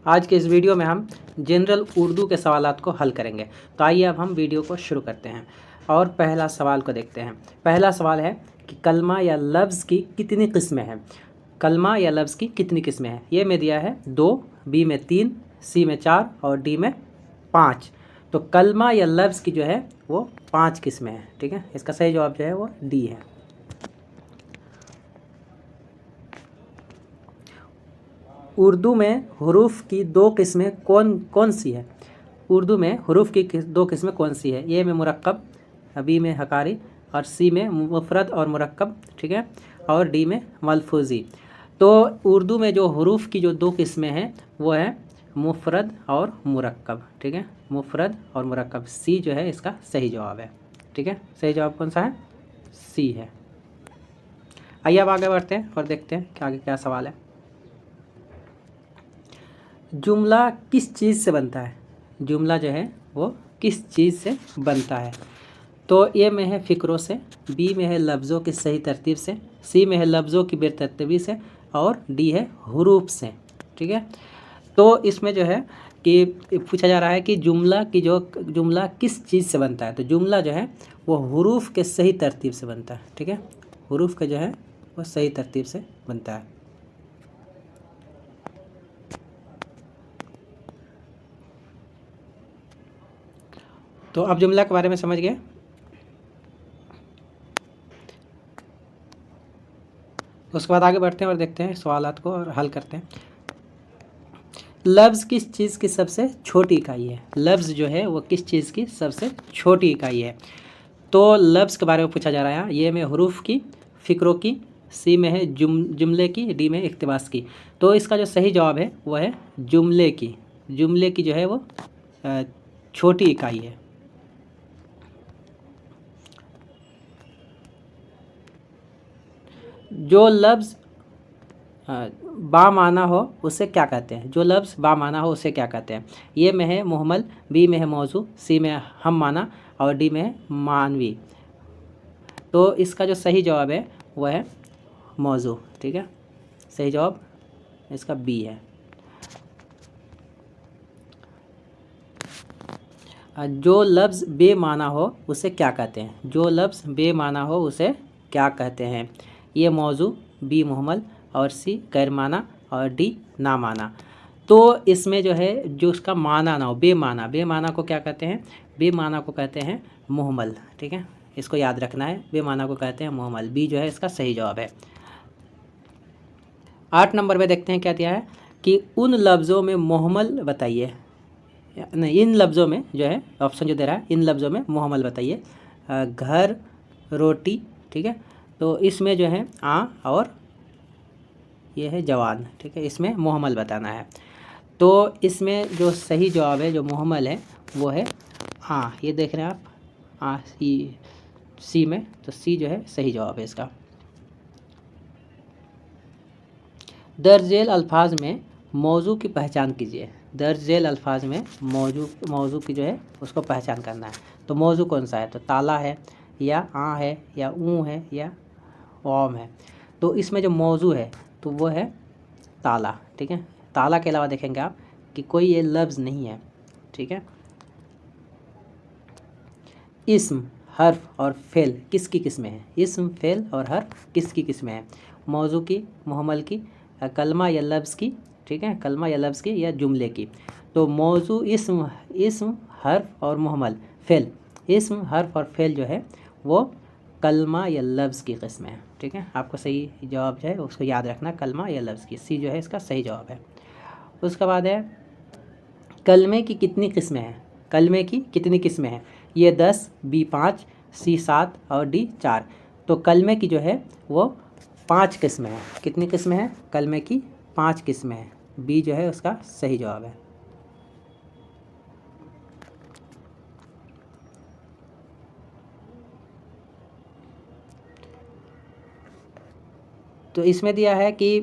आज के इस वीडियो में हम जनरल उर्दू के सवालात को हल करेंगे। तो आइए अब हम वीडियो को शुरू करते हैं और पहला सवाल को देखते हैं। पहला सवाल है कि कलमा या लफ्ज़ की कितनी किस्में हैं। कलमा या लफ्ज़ की कितनी किस्में हैं। ये में दिया है 2, बी में 3, सी में 4 और डी में 5। तो कलमा या लफ्ज़ की जो है वो 5 किस्में हैं। ठीक है, इसका सही जवाब जो है वो डी है। उर्दू में हरूफ की 2 किस्में कौन कौन सी है। उर्दू में हरूफ की 2 किस्में कौन सी है। ए में मुरक्कब, बी में हकारी और सी में मुफरद और मुरक्कब। ठीक है, और डी में मलफूजी। तो उर्दू में जो हरूफ की जो 2 किस्में हैं वो है मुफरद और मुरक्कब। ठीक है, मुफरद और मुरक्कब। सी जो है इसका सही जवाब है। ठीक है, सही जवाब कौन सा है, सी है। आइए अब आगे बढ़ते हैं और देखते हैं कि आगे क्या सवाल है। जुमला किस चीज़ से बनता है। जुमला जो है वो किस चीज़ से बनता है। तो ए में है फ़िक्रों से, बी में है लफ्ज़ों की सही तरतीब से, सी में है लफ्ज़ों की बेतरतीबी से और डी है हरूफ से। ठीक है, तो इसमें जो है कि पूछा जा रहा है कि जुमला किस चीज़ से बनता है। तो जुमला जो है वो हरूफ के सही तरतीब से बनता है। ठीक है, हरूफ के जो है वो सही तरतीब से बनता है। तो अब जुमला के बारे में समझ गए। उसके बाद आगे बढ़ते हैं और देखते हैं सवालात को और हल करते हैं। लफ्ज़ किस चीज़ की सबसे छोटी इकाई है। लफ्ज़ जो है वो किस चीज़ की सबसे छोटी इकाई है। तो लफ्ज़ के बारे में पूछा जा रहा है। ये में हरूफ की, फ़िक्रों की, सी में है जुमले की, डी में इक्तिबास की। तो इसका जो सही जवाब है वो है जुमले की। जुमले की जो है वो छोटी इकाई है। जो लफ्ज़ बामाना हो उसे क्या कहते हैं। जो लफ्ज़ बामाना हो उसे क्या कहते हैं। ये में है मुहम्मल, बी में है मौजू, सी में हम माना और डी में है मानवी। तो इसका जो सही जवाब है वह है मौजू। ठीक है, सही जवाब इसका बी है। जो लफ्ज़ बेमाना हो उसे क्या कहते हैं। जो लफ्ज़ बेमाना हो उसे क्या कहते हैं। ये मौजू, बी मुहम्मल और सी गैर माना और डी ना माना। तो इसमें जो है जो उसका माना ना हो, बेमाना, बेमाना को क्या कहते हैं। बेमाना को कहते हैं मुहम्मल। ठीक है, इसको याद रखना है, बेमाना को कहते हैं मुहम्मल। बी जो है इसका सही जवाब है। 8 नंबर पे देखते हैं क्या दिया है कि उन लफ्ज़ों में मुहम्मल बताइए। नहीं, इन लफ्ज़ों में जो है ऑप्शन जो दे रहा है, इन लफ्ज़ों में मुहम्मल बताइए। घर, रोटी। ठीक है, तो इसमें जो है आ और ये है जवान। ठीक है, इसमें मुहम्मल बताना है। तो इसमें जो सही जवाब है, जो मुहम्मल है वो है आ। ये देख रहे हैं आप, आ सी में। तो सी जो है सही जवाब है इसका। दर्ज झेल अल्फाज में मौजू की पहचान कीजिए। दर्ज झेल अल्फाज में मौजू की जो है उसको पहचान करना है। तो मौजू कौन सा है। तो ताला है या आ है या ऊँ है या ओम है। तो इसमें जो मौजू है तो वो है ताला। ठीक है, ताला के अलावा देखेंगे आप कि कोई ये लफ्ज़ नहीं है। ठीक है, इस्म, हर्फ और फेल किसकी किस्में हैं। इस्म, फेल और हर्फ किसकी किस्में हैं। मौजू की, मुहम्मल की, कलमा या लफ्ज़ की। ठीक है, कलमा या लफ्ज़ की या जुमले की। तो मौजू, इस्म, हर्फ और मुहम्मल, फेल। इस्म, हर्फ और फेल जो है वो कलमा या लफ्ज़ की किस्में हैं। ठीक है, आपको सही जवाब जो है उसको याद रखना, कलमा या लफ्ज़ की। सी जो है इसका सही जवाब है। उसके बाद है कलमे की कितनी किस्में हैं। कलमे की कितनी किस्में हैं। ये 10, बी 5, सी 7 और डी 4। तो कलमे की जो है वो 5 किस्में हैं। कितनी किस्में हैं। कलमे की 5 किस्में हैं। बी जो है उसका सही जवाब है। तो इसमें दिया है कि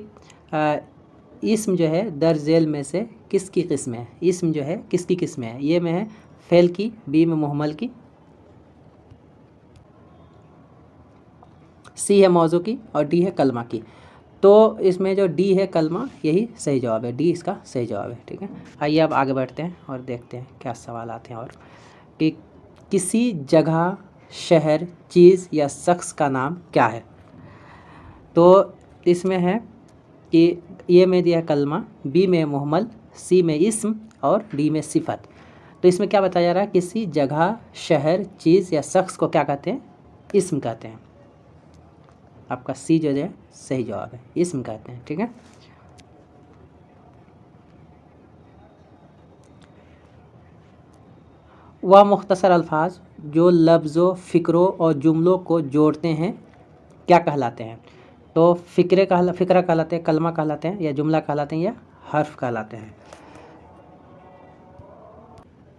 इस्म जो है दर्ज झेल में से किसकी किस्म है। इस्म जो है किसकी किस्म है। ये में है फेल की, बी में मुहम्मल की, सी है मौजू की और डी है कलमा की। तो इसमें जो डी है कलमा, यही सही जवाब है, डी इसका सही जवाब है। ठीक है, आइए अब आगे बढ़ते हैं और देखते हैं क्या सवाल आते हैं। और कि किसी जगह, शहर, चीज़ या शख्स का नाम क्या है? तो इसमें है कि ए में दिया कलमा, बी में मुहम्मल, सी में इस्म और डी में सिफत। तो इसमें क्या बताया जा रहा है? किसी जगह, शहर, चीज़ या शख्स को क्या कहते हैं? इस्म कहते हैं। आपका सी जो है सही जवाब है, इस्म कहते हैं। ठीक है, वह मुख्तसर अल्फाज जो लफ्ज़ों, फ़िक्रों और जुमलों को जोड़ते हैं क्या कहलाते हैं? तो फ़िक्रा कहलाते हैं, कलमा कहलाते हैं, या जुमला कहलाते हैं, या हर्फ कहलाते हैं।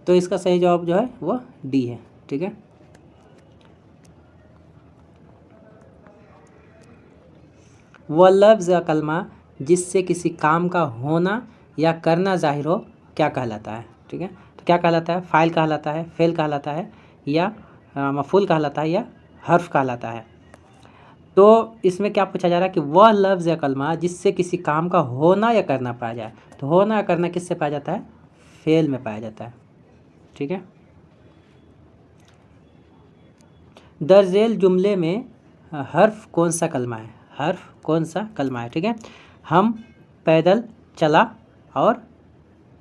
तो इसका सही जवाब जो है वह डी है। ठीक है, वह लफ्ज़ या कलमा जिससे किसी काम का होना या करना जाहिर हो क्या कहलाता है? ठीक है, तो क्या कहलाता है? फ़ाइल कहलाता है, फ़ेल कहलाता है, या मफ़ूल कहलाता है, या हर्फ कहलाता है। तो इसमें क्या पूछा जा रहा है कि वह लफ्ज़ या कलमा जिससे किसी काम का होना या करना पाया जाए। तो होना या करना किससे पाया जाता है? फ़ेल में पाया जाता है। ठीक है, दर्जेल जुमले में हर्फ कौन सा कलमा है? हर्फ कौन सा कलमा है? ठीक है, हम, पैदल, चला और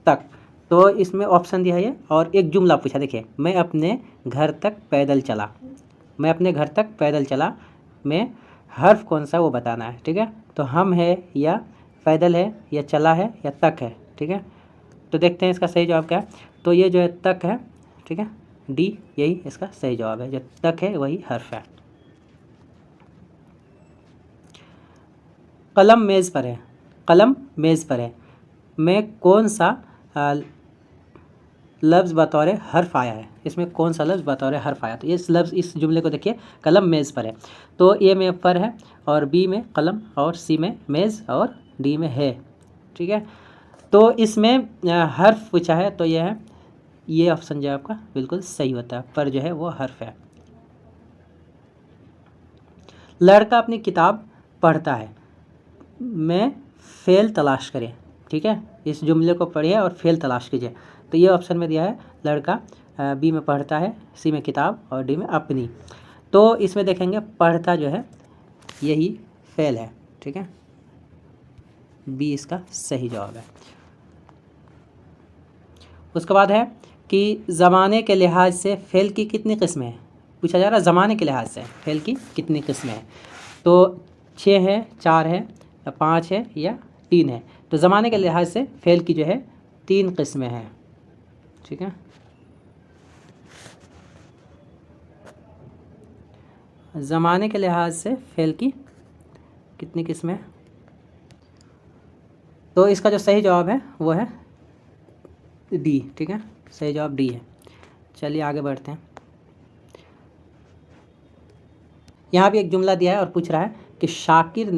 तक। तो इसमें ऑप्शन दिया है ये, और एक जुमला पूछा। देखिए, मैं अपने घर तक पैदल चला, मैं अपने घर तक पैदल चला में हर्फ कौन सा वो बताना है। ठीक है, तो हम है, या पैदल है, या चला है, या तक है। ठीक है, तो देखते हैं इसका सही जवाब क्या है। तो ये जो है तक है। ठीक है, डी यही इसका सही जवाब है, जो तक है वही हर्फ है। कलम मेज़ पर है, कलम मेज़ पर है में कौन सा लफ्ज़ बतौर हर्फ आया है? इसमें कौन सा लफ्ज़ बतौर हर्फ आया? तो इस लफ्ज़, इस जुमले को देखिए, कलम मेज़ पर है। तो ए में पर है, और बी में कलम, और सी में मेज़, और डी में है। ठीक है, तो इसमें हर्फ पूछा है, तो यह है, ये ऑप्शन जो है आपका बिल्कुल सही होता है, पर जो है वो हर्फ है। लड़का अपनी किताब पढ़ता है में फ़ेल तलाश करें। ठीक है, इस जुमले को पढ़िए और फ़ेल तलाश कीजिए। तो ये ऑप्शन में दिया है लड़का, बी में पढ़ता है, सी में किताब, और डी में अपनी। तो इसमें देखेंगे पढ़ता जो है यही फ़ेल है। ठीक है, बी इसका सही जवाब है। उसके बाद है कि ज़माने के लिहाज से फ़ेल की कितनी किस्में हैं? पूछा जा रहा है ज़माने के लिहाज से फ़ेल की कितनी किस्में हैं। तो 6 है, 4 है, या 5 है, या 3 है। तो ज़माने के लिहाज से फ़ेल की जो है 3 किस्में हैं। ठीक है, ज़माने के लिहाज से फ़ेल की कितनी किस्में? तो इसका जो सही जवाब है वो है डी। ठीक है, सही जवाब डी है। चलिए आगे बढ़ते हैं। यहाँ भी एक जुमला दिया है और पूछ रहा है कि शाकिर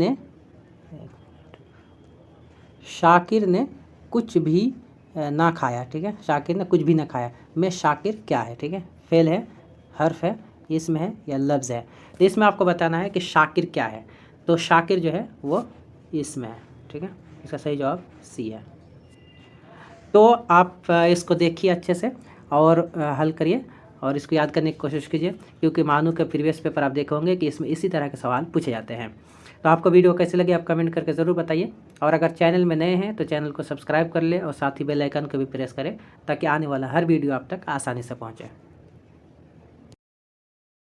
ने कुछ भी ना खाया। ठीक है, शाकिर ने कुछ भी ना खाया में शाकिर क्या है? ठीक है, फ़ेल है, हर्फ है, इसम है, या लफ्ज़ है? तो इसमें आपको बताना है कि शाकिर क्या है। तो शाकिर जो है वो इसम है। ठीक है, इसका सही जवाब सी है। तो आप इसको देखिए अच्छे से और हल करिए और इसको याद करने की कोशिश कीजिए, क्योंकि मानू के प्रीवियस पेपर आप देखे होंगे कि इसमें इसी तरह के सवाल पूछे जाते हैं। तो आपको वीडियो कैसी लगी आप कमेंट करके ज़रूर बताइए, और अगर चैनल में नए हैं तो चैनल को सब्सक्राइब कर ले और साथ ही बेल आइकन को भी प्रेस करें, ताकि आने वाला हर वीडियो आप तक आसानी से पहुँचे।